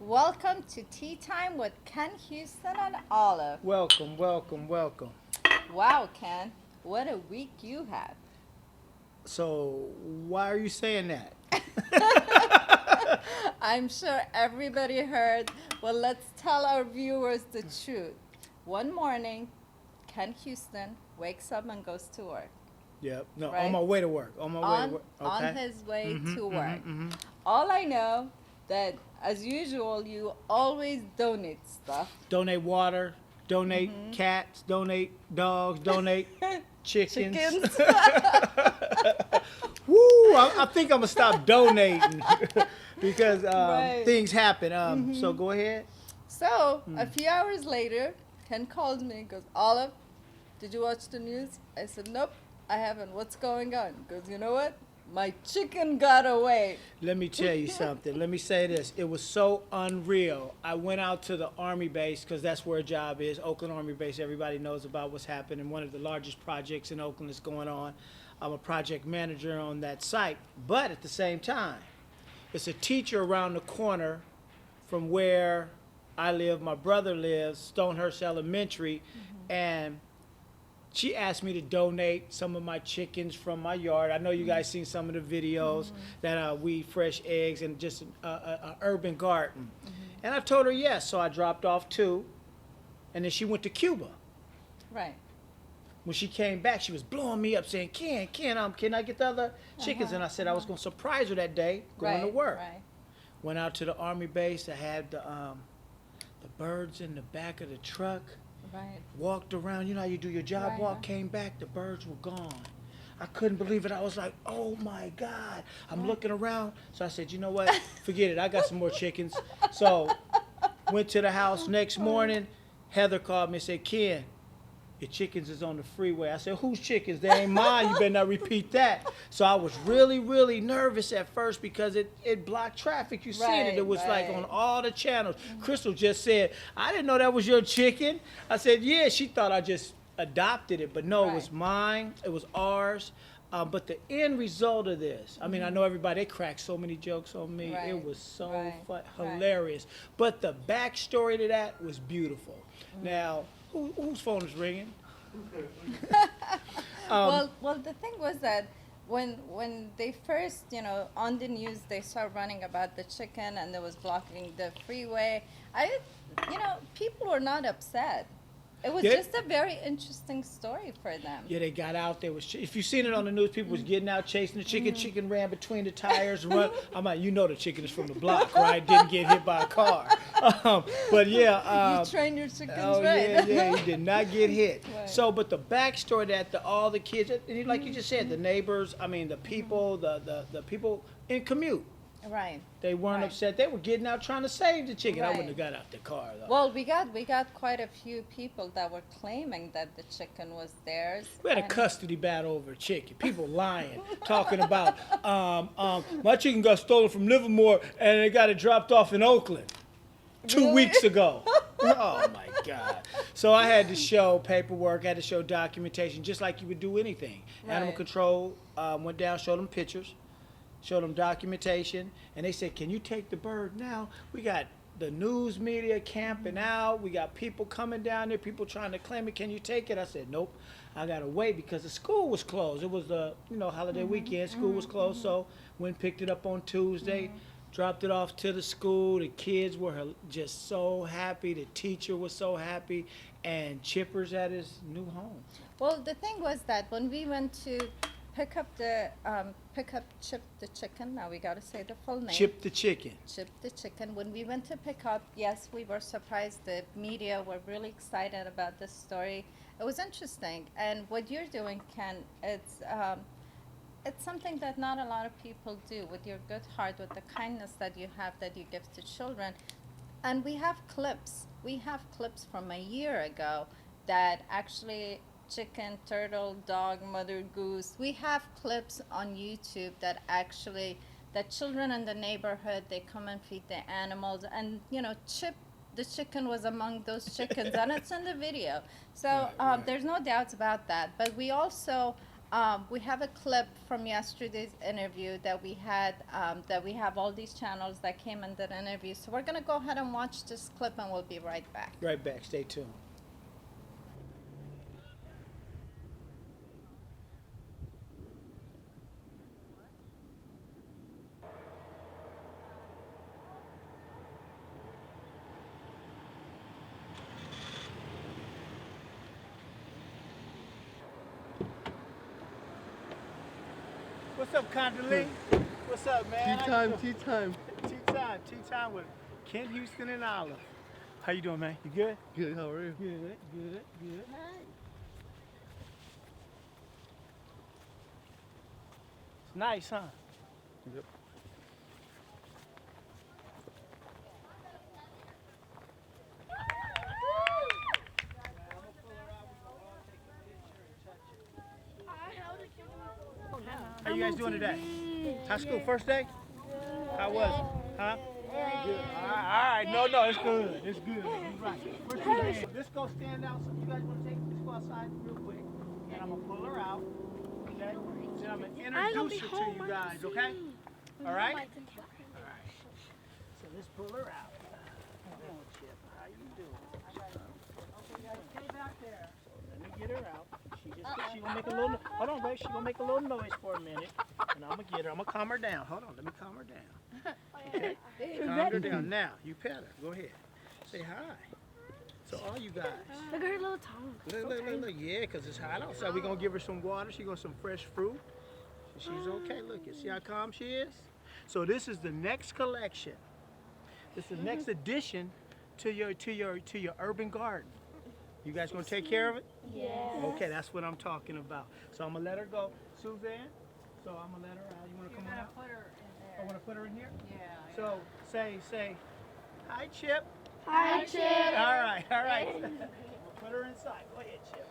Welcome to Tea Time with Ken Houston and Olive. Welcome, welcome, welcome. Wow, Ken, what a week you had. So, why are you saying that? I'm sure everybody heard. Well, let's tell our viewers the truth. One morning, Ken Houston wakes up and goes to work. Yep. No, Right? on my way to work. On my way to work. On Okay. his way Mhm, to mhm, work. mhm. All I know that, as usual, you always donate stuff. Donate water, donate Mm-hmm. cats, donate dogs, donate chickens. Chickens. Woo! I think I'm gonna stop donating because Right. things happen. So go ahead. So, a few hours later, Ken calls me and goes, Olive, did you watch the news? I said, nope, I haven't. What's going on? He goes, you know what? My chicken got away. Let me tell you something. Let me say this. It was so unreal. I went out to the Army base because that's where a job is, Oakland Army Base. Everybody knows about what's happening. One of the largest projects in Oakland is going on. I'm a project manager on that site. But at the same time, it's a teacher around the corner from where I live. My brother lives, Stonehurst Elementary. And she asked me to donate some of my chickens from my yard. I know you guys seen some of the videos that we fresh eggs and just a urban garden. And I told her yes, so I dropped off 2, and then she went to Cuba. Right. When she came back, she was blowing me up, saying, "Can I get the other chickens?" And I said I was gonna surprise her that day, going to work. Right. Went out to the Army base. I had the birds in the back of the truck. Right. Walked around, you know how you do your job Right. walk, came back, the birds were gone. I couldn't believe it. I was like, oh my God. I'm looking around. So I said, you know what? Forget it. I got some more chickens. So went to the house next morning. Heather called me and said, Ken, your chickens is on the freeway. I said, whose chickens? They ain't mine. You better not repeat that. So I was really, really nervous at first because it blocked traffic. You seen it. It was like on all the channels. Crystal just said, I didn't know that was your chicken. I said, yeah. She thought I just adopted it. But no, it was mine. It was ours. But the end result of this, I mean, I know everybody, they cracked so many jokes on me. Right. It was so Right. hilarious. But the backstory to that was beautiful. Now, whose phone is ringing? Well, the thing was that when they first, on the news, they started running about the chicken and they was blocking the freeway. People were not upset. It was just a very interesting story for them. Yeah, they got out there. If you seen it on the news, people was getting out chasing the chicken. Chicken ran between the tires. Run. I'm like, the chicken is from the block, right? Didn't get hit by a car. But yeah. You train your chickens Oh right. yeah, he did not get hit. Right. So, but the backstory that all the kids, and like you just said, the neighbors. I mean, the people, the people in commute. Right. They weren't upset. They were getting out trying to save the chicken. I Right. wouldn't have got out the car though. Well, we got quite a few people that were claiming that the chicken was theirs. We had a and- custody battle over a chicken. People lying, talking about my chicken got stolen from Livermore and they got it dropped off in Oakland 2 Really? weeks ago. Oh my God! So I had to show paperwork, had to show documentation, just like you would do anything. Animal Right. control went down, showed them pictures, showed them documentation, and they said, "Can you take the bird now? We got the news media camping out. We got people coming down there, people trying to claim it. Can you take it?" I said, "Nope. I gotta wait because the school was closed. It was the holiday weekend. School was closed, so went and picked it up on Tuesday." Dropped it off to the school. The kids were just so happy. The teacher was so happy. And Chipper's at his new home. Well, the thing was that when we went to pick up Chip the chicken, now we got to say the full name. Chip the chicken. Chip the chicken. When we went to pick up, yes, we were surprised. The media were really excited about this story. It was interesting. And what you're doing, Ken, it's something that not a lot of people do with your good heart, with the kindness that you have that you give to children. And we have clips. We have clips from a year ago that actually chicken, turtle, dog, mother goose. We have clips on YouTube that actually, that children in the neighborhood, they come and feed the animals. And, Chip the chicken was among those chickens, and it's in the video. So Right. there's no doubts about that. But we also We have a clip from yesterday's interview that we had, that we have all these channels that came and did interviews. So we're going to go ahead and watch this clip and we'll be right back. Right back. Stay tuned. What's up, Condolee? What's up, man? Tea time, tea time. Tea time with Kent, Houston, and Olive. How you doing, man? You good? Good, how are you? Good. It's nice, huh? Yep. How you guys doing today? High school first day? How was it? Huh? Good. All right. No, it's good. It's good. You're right. Where's Suzanne? Let's go stand out. So you guys want to let's go outside real quick. And I'm going to pull her out. Okay? Then I'm going to introduce her to you guys, okay? All right? All right. So let's pull her out. Come on, Chip. How you doing? Okay, guys, stay back there. So let me get her out. She gonna make a little. Hold on, babe. She gonna make a little noise for a minute, and I'm gonna get her. I'm gonna calm her down. Hold on. Let me calm her down. Okay. Calm her down. Now you pet her. Go ahead. Say hi. So all you guys. Look at her little tongue. Look. Yeah, 'cause it's hot outside. We're gonna give her some water. She got some fresh fruit. She's okay. Look, you see how calm she is. So this is the next collection. This is the next addition to your urban garden. You guys gonna take care of it? Yeah. Okay, that's what I'm talking about. So I'm gonna let her go. Suzanne, so I'm gonna let her out. You wanna come on out? Put her in there. I wanna put her in here? Yeah. So say, hi Chip. Hi, Chip. All right. Put her inside. Go ahead, Chip.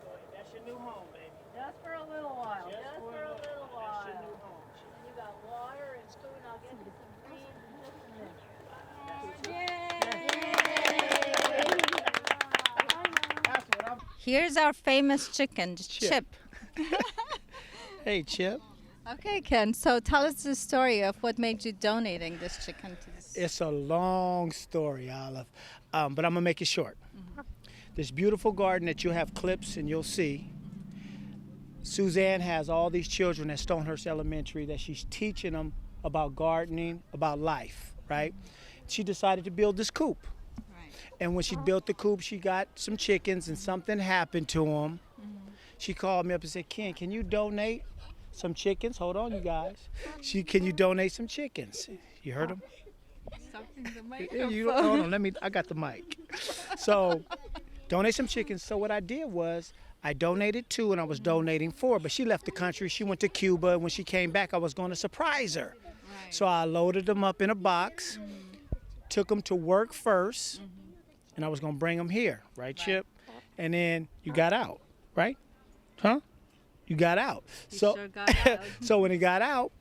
Go ahead. That's your new home, baby. Just for a little while. Just for a little while. That's your new home, Chip. You got water and food. I'll get you some greens in just a minute. That's what I'm. Here's our famous chicken, Chip. Hey, Chip. Okay, Ken. So tell us the story of what made you donating this chicken to this. It's a long story, Olive, but I'm gonna make it short. This beautiful garden that you'll have clips and you'll see. Suzanne has all these children at Stonehurst Elementary that she's teaching them about gardening, about life, right? She decided to build this coop. Right. And when she built the coop, she got some chickens and something happened to them. She called me up and said, Ken, can you donate some chickens? Hold on, you guys. Can you donate some chickens? You heard him? Something the Hold on, I got the mic. So, donate some chickens. So what I did was, I donated 2 and I was donating 4, but she left the country. She went to Cuba, and when she came back, I was going to surprise her. Right. So I loaded them up in a box, took them to work first, and I was going to bring them here, right, Chip? And then you got out, right? Huh? You got out. So, sure got out. so when it got out,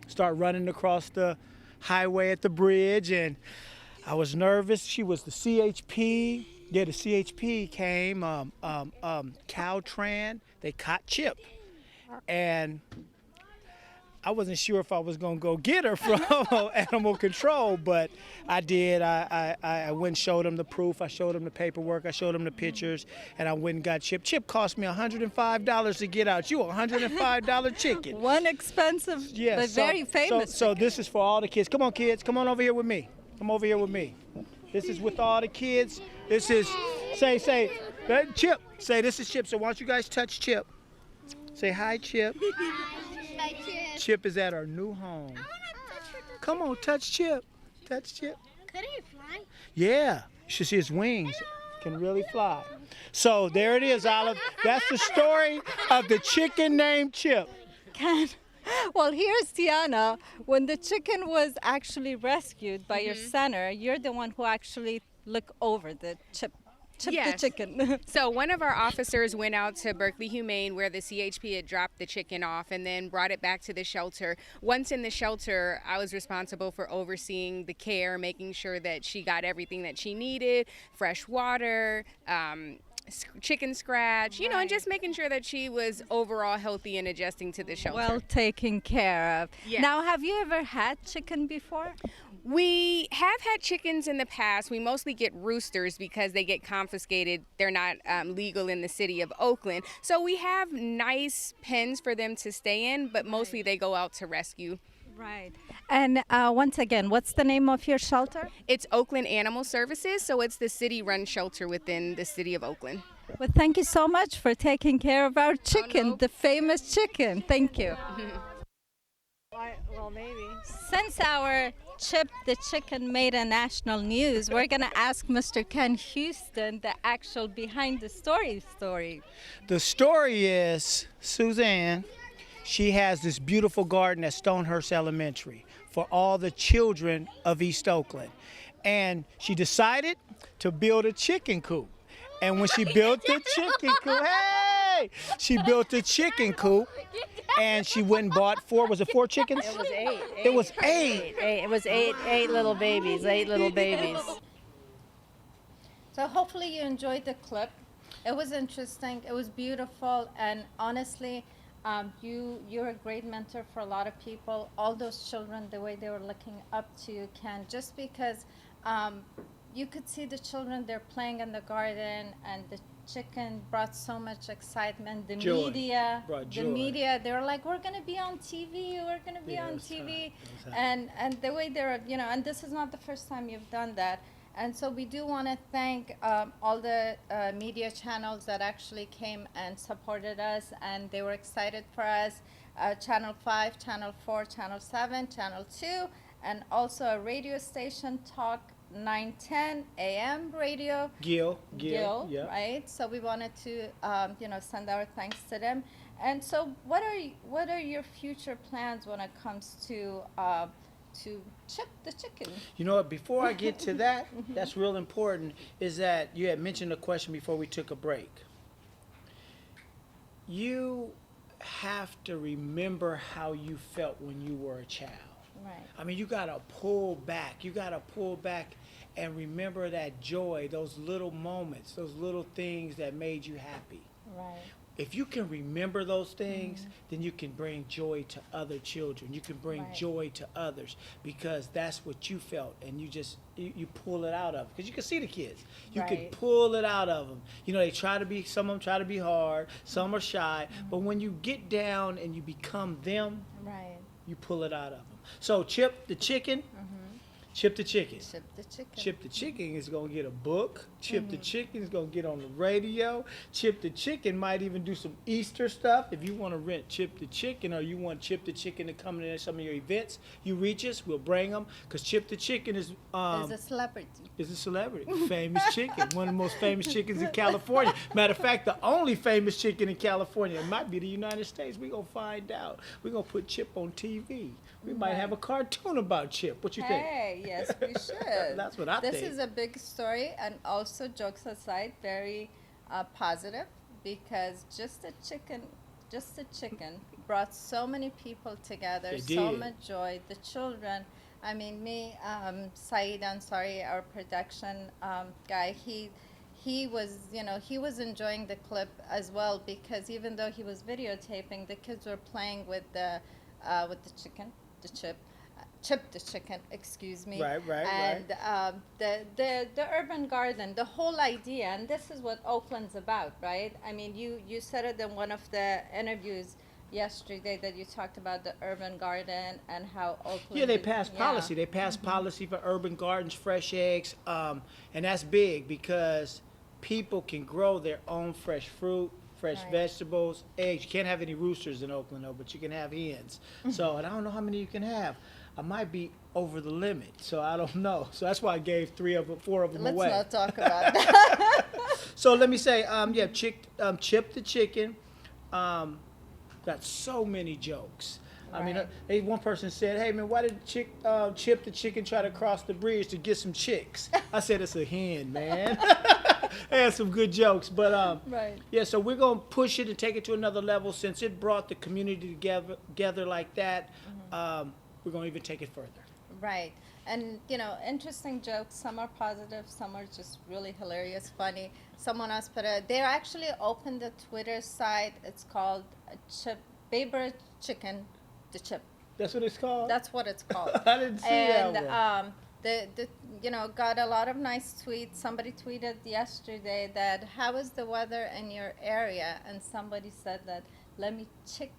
start running across the highway at the bridge, and I was nervous. She was the CHP. Yeah, the CHP came, Caltran, they caught Chip. And I wasn't sure if I was gonna go get her from animal control, but I did. I went and showed them the proof. I showed them the paperwork. I showed them the pictures, and I went and got Chip. Chip cost me $105 to get out. You a $105 chicken. One expensive, but very famous. So this is for all the kids. Come on, kids. Come on over here with me. Come over here with me. This is with all the kids. This is, say, Chip. Say, this is Chip. So why don't you guys touch Chip? Say hi, Chip. Hi, Chip. Chip is at our new home. I want to touch her. Come on, touch Chip. Touch Chip. Could he fly? Yeah, you should see his wings. Can really fly. So there it is, Olive. That's the story of the chicken named Chip. Ken, well, here's Tiana. When the chicken was actually rescued by your center, you're the one who actually looked over the Chip Yes. the chicken. So one of our officers went out to Berkeley Humane where the CHP had dropped the chicken off and then brought it back to the shelter. Once in the shelter, I was responsible for overseeing the care, making sure that she got everything that she needed, fresh water, chicken scratch, you know, and Right. just making sure that she was overall healthy and adjusting to the shelter. Well taken care of. Yes. Now, have you ever had chicken before? We have had chickens in the past. We mostly get roosters because they get confiscated. They're not legal in the city of Oakland. So we have nice pens for them to stay in, but mostly they go out to rescue. Right. And once again, what's the name of your shelter? It's Oakland Animal Services, so it's the city-run shelter within the city of Oakland. Well, thank you so much for taking care of our chicken, no. the famous chicken. Thank you. Well, maybe. Since our Chip the chicken made a national news, we're going to ask Mr. Ken Houston the actual behind the story. The story is Suzanne, she has this beautiful garden at Stonehurst Elementary for all the children of East Oakland. And she decided to build a chicken coop. And when she built the chicken coop, hey! She built the chicken coop and she went and bought was it four chickens? It was eight. It was eight. It was eight little babies. So hopefully you enjoyed the clip. It was interesting. It was beautiful, and honestly, you're a great mentor for a lot of people. All those children, the way they were looking up to you, Ken, just because you could see the children, they're playing in the garden, and the chicken brought so much excitement. The Joy. media, Brought the joy. media, they were like, "We're gonna be on TV. We're gonna be Yeah, it on was TV," hot. It was hot. and the way they're, and this is not the first time you've done that. And so we do want to thank all the media channels that actually came and supported us, and they were excited for us. Channel 5, Channel 4, Channel 7, Channel 2, and also a radio station, Talk 910 AM radio. Gil, Gil, right? So we wanted to, send our thanks to them. And so, what are your future plans when it comes to Chip the chicken? You know what, before I get to that, that's real important, is that you had mentioned a question before we took a break. You have to remember how you felt when you were a child. Right. I mean, you gotta pull back. You gotta pull back and remember that joy, those little moments, those little things that made you happy. Right. If you can remember those things, then you can bring joy to other children. You can bring Right. joy to others because that's what you felt, and you pull it out of them. Because you can see the kids. You can Right. pull it out of them. They some of them try to be hard, some are shy, but when you get down and you become them, Right. you pull it out of them. So Chip the chicken, Chip the chicken. Chip the chicken. Chip the chicken is gonna get a book. Chip the chicken is gonna get on the radio. Chip the chicken might even do some Easter stuff. If you want to rent Chip the chicken, or you want Chip the chicken to come to some of your events, you reach us, we'll bring them. Cause Chip the chicken is Is a celebrity. is a celebrity, famous chicken, one of the most famous chickens in California. Matter of fact, the only famous chicken in California. It might be the United States. We're gonna find out. We're gonna put Chip on TV. We might have a cartoon about Chip. What you think? Hey, yes, we should. That's what I This think. is a big story, and also, jokes aside, very positive, because just a chicken brought so many people together, It so did. much joy. The children, I mean, Saeed Ansari, our production guy, he was enjoying the clip as well, because even though he was videotaping, the kids were playing with the chicken, Chip the chicken, excuse me. Right. And the urban garden, the whole idea, and this is what Oakland's about, right? I mean, you said it in one of the interviews yesterday that you talked about the urban garden and how Oakland. Yeah, they passed policy. They passed policy for urban gardens, fresh eggs, and that's big because people can grow their own fresh fruit, fresh Right. vegetables, eggs. You can't have any roosters in Oakland, though, but you can have hens. So, and I don't know how many you can have. I might be over the limit, so I don't know. So that's why I gave 4 of them Let's away. not talk about that. So let me say, Chip the chicken, got so many jokes. I mean, Right. one person said, "Hey man, why did Chip the chicken try to cross the bridge to get some chicks?" I said, "It's a hen, man." I had some good jokes, but Right. yeah. So we're gonna push it and take it to another level since it brought the community together like that. We're gonna even take it further. Right. And interesting jokes. Some are positive, some are just really hilarious, funny. Someone else put they actually opened a Twitter site. It's called Chip Baber Chicken, the Chip. That's what it's called? That's what it's called. I didn't see and that one. the got a lot of nice tweets. Somebody tweeted yesterday that how is the weather in your area, and somebody said that let me chick.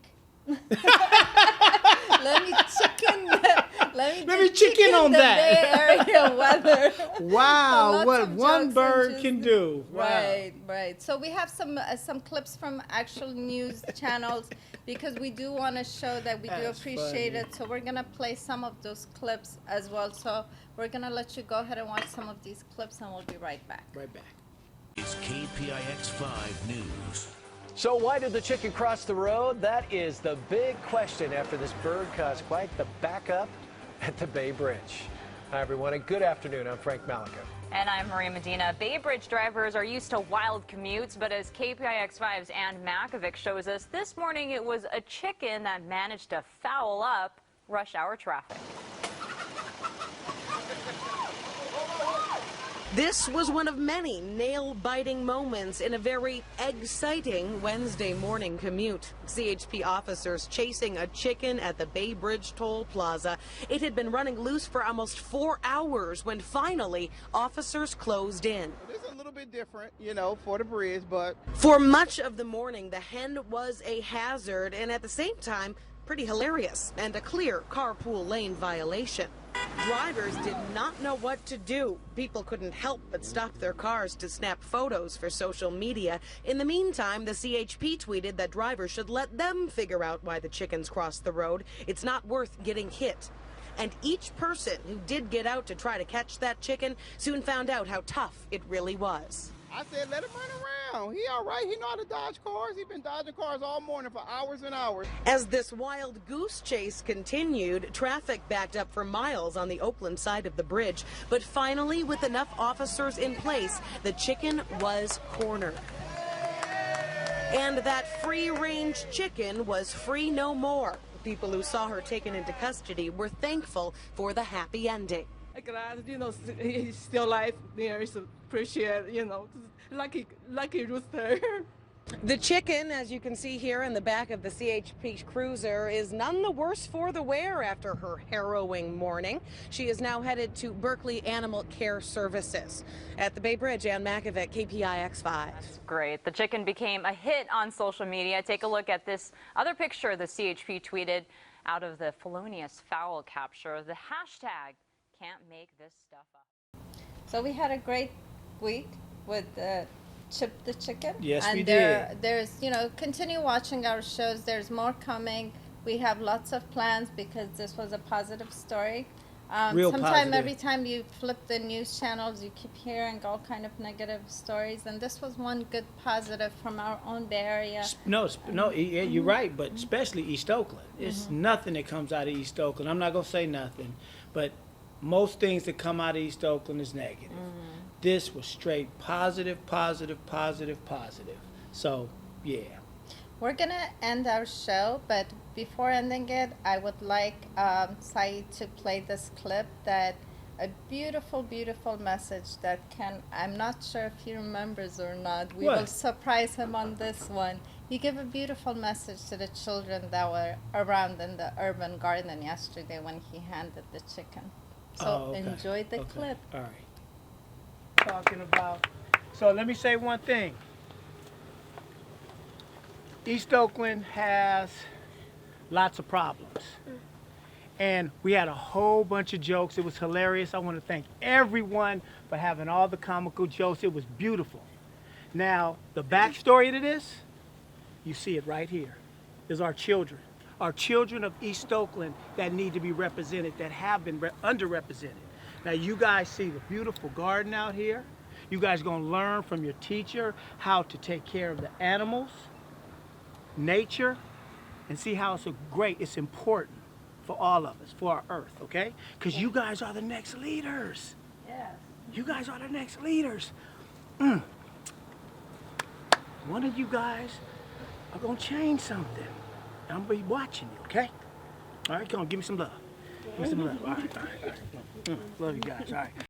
Let me chicken. Let me chicken on the that. Bay Area weather. Wow, So lots what of one jokes bird and can just- do. Wow. Right. So we have some clips from actual news channels because we do want to show that we do That's appreciate funny. it. So we're gonna play some of those clips as well. So we're gonna let you go ahead and watch some of these clips, and we'll be right back. Right back. Is KPIX 5 News. So why did the chicken cross the road? That is the big question after this bird caused quite the backup at the Bay Bridge. Hi, everyone, and good afternoon. I'm Frank Malika. And I'm Maria Medina. Bay Bridge drivers are used to wild commutes, but as KPIX5's Ann Makovic shows us, this morning it was a chicken that managed to foul up rush hour traffic. This was one of many nail-biting moments in a very exciting Wednesday morning commute. CHP officers chasing a chicken at the Bay Bridge Toll Plaza. It had been running loose for almost 4 hours when finally officers closed in. It's a little bit different, for the bridge, but For much of the morning, the hen was a hazard and at the same time, pretty hilarious and a clear carpool lane violation. Drivers did not know what to do. People couldn't help but stop their cars to snap photos for social media. In the meantime, the CHP tweeted that drivers should let them figure out why the chickens crossed the road. It's not worth getting hit. And each person who did get out to try to catch that chicken soon found out how tough it really was. I said, let him run around. He all right. He know how to dodge cars. He's been dodging cars all morning for hours and hours. As this wild goose chase continued, traffic backed up for miles on the Oakland side of the bridge. But finally, with enough officers in place, the chicken was cornered. And that free-range chicken was free no more. People who saw her taken into custody were thankful for the happy ending. Glad, he's still alive. It's appreciate, lucky rooster. The chicken, as you can see here in the back of the CHP cruiser, is none the worse for the wear after her harrowing morning. She is now headed to Berkeley Animal Care Services. At the Bay Bridge, Ann Makovic, KPIX 5. That's great. The chicken became a hit on social media. Take a look at this other picture the CHP tweeted out of the felonious fowl capture. The hashtag can't make this stuff up. So we had a great week with Chip the Chicken. Yes, and we There's, continue watching our shows. There's more coming. We have lots of plans because this was a positive story. Real Sometime positive. every time you flip the news channels, you keep hearing all kind of negative stories, and this was one good positive from our own Bay Area. No, yeah, you're right, but especially East Oakland. It's nothing that comes out of East Oakland. I'm not going to say nothing, but most things that come out of East Oakland is negative. This was straight positive. So, yeah. We're gonna end our show, but before ending it, I would like Saeed to play this clip that a beautiful, beautiful message that I'm not sure if he remembers or not. We will What? surprise him on this one. He gave a beautiful message to the children that were around in the urban garden yesterday when he handed the chicken. So Oh, okay. enjoy the Okay. clip. All right. Talking about. So let me say one thing. East Oakland has lots of problems. And we had a whole bunch of jokes. It was hilarious. I want to thank everyone for having all the comical jokes. It was beautiful. Now, the backstory to this, you see it right here, is our children. Our children of East Oakland that need to be represented, that have been underrepresented. Now, you guys see the beautiful garden out here. You guys are going to learn from your teacher how to take care of the animals, nature, and see how it's important for all of us, for our earth, okay? Because you guys are the next leaders. Yes. You guys are the next leaders. One of you guys are going to change something. I'm going to be watching you, okay? All right, come on, give me some love. Listen to that. All right. Love you guys. All right.